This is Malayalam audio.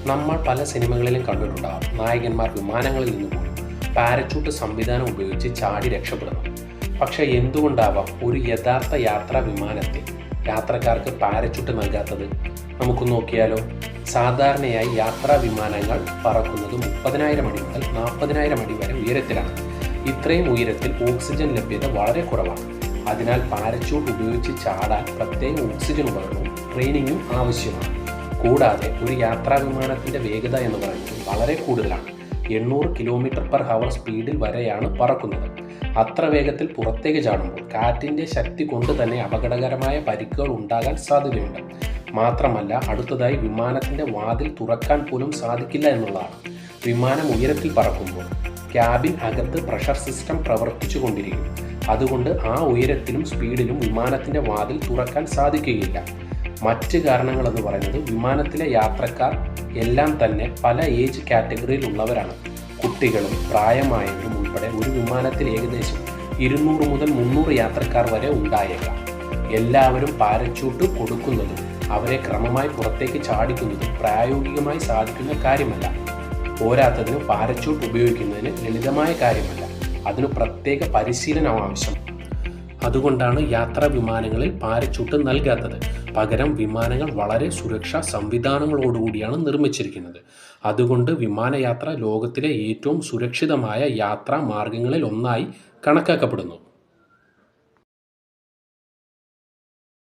നമ്മൾ പല സിനിമകളിലും കണ്ടിട്ടുണ്ടാകും നായകന്മാർ വിമാനങ്ങളിൽ നിന്ന് പോലും പാരച്യൂട്ട് സംവിധാനം ഉപയോഗിച്ച് ചാടി രക്ഷപ്പെടുന്നു. പക്ഷേ എന്തുകൊണ്ടാവാം ഒരു യഥാർത്ഥ യാത്രാ വിമാനത്തിൽ യാത്രക്കാർക്ക് പാരച്യൂട്ട് നൽകാത്തത്? നമുക്ക് നോക്കിയാലോ. സാധാരണയായി യാത്രാ വിമാനങ്ങൾ പറക്കുന്നത് 30,000 അടി മുതൽ 40,000 അടി വരെ ഉയരത്തിലാണ്. ഇത്രയും ഉയരത്തിൽ ഓക്സിജൻ ലഭ്യത വളരെ കുറവാണ്. അതിനാൽ പാരച്യൂട്ട് ഉപയോഗിച്ച് ചാടാൻ പ്രത്യേക ഓക്സിജൻ ഉപകരണവും ട്രെയിനിങ്ങും ആവശ്യമാണ്. കൂടാതെ ഒരു യാത്രാ വിമാനത്തിൻ്റെ വേഗത എന്ന് പറയുന്നത് വളരെ കൂടുതലാണ്. 800 km/h സ്പീഡിൽ വരെയാണ് പറക്കുന്നത്. അത്ര വേഗത്തിൽ പുറത്തേക്ക് ചാടുമ്പോൾ കാറ്റിൻ്റെ ശക്തി കൊണ്ട് തന്നെ അപകടകരമായ പരിക്കുകൾ ഉണ്ടാകാൻ സാധ്യതയുണ്ട്. മാത്രമല്ല, അടുത്തതായി വിമാനത്തിൻ്റെ വാതിൽ തുറക്കാൻ പോലും സാധിക്കില്ല എന്നുള്ളതാണ്. വിമാനം ഉയരത്തിൽ പറക്കുമ്പോൾ ക്യാബിൻ അകത്ത് പ്രഷർ സിസ്റ്റം പ്രവർത്തിച്ചു കൊണ്ടിരിക്കും. അതുകൊണ്ട് ആ ഉയരത്തിലും സ്പീഡിലും വിമാനത്തിൻ്റെ വാതിൽ തുറക്കാൻ സാധിക്കുകയില്ല. മറ്റ് കാരണങ്ങൾ എന്ന് പറയുന്നത് വിമാനത്തിലെ യാത്രക്കാർ എല്ലാം തന്നെ പല ഏജ് കാറ്റഗറിയിൽ ഉള്ളവരാണ്. കുട്ടികളും പ്രായമായവരും ഉൾപ്പെടെ ഒരു വിമാനത്തിൽ ഏകദേശം 200 മുതൽ 300 യാത്രക്കാർ വരെ ഉണ്ടായേക്കാം. എല്ലാവരും പാരച്യൂട്ട് കൊടുക്കുന്നതും അവരെ ക്രമമായി പുറത്തേക്ക് ചാടിക്കുന്നതും പ്രായോഗികമായി സാധിക്കുന്ന കാര്യമല്ല. പോരാത്തതിന് പാരച്യൂട്ട് ഉപയോഗിക്കുന്നതിന് ലളിതമായ കാര്യമല്ല. അതിന് പ്രത്യേക പരിശീലനം ആവശ്യം. അതുകൊണ്ടാണ് യാത്രാ വിമാനങ്ങളിൽ പാരച്യൂട്ട് നൽകാത്തത്. പകരം വിമാനങ്ങൾ വളരെ സുരക്ഷാ സംവിധാനങ്ങളോടുകൂടിയാണ് നിർമ്മിച്ചിരിക്കുന്നത്. അതുകൊണ്ട് വിമാനയാത്ര ലോകത്തിലെ ഏറ്റവും സുരക്ഷിതമായ യാത്രാ മാർഗങ്ങളിൽ ഒന്നായി കണക്കാക്കപ്പെടുന്നു.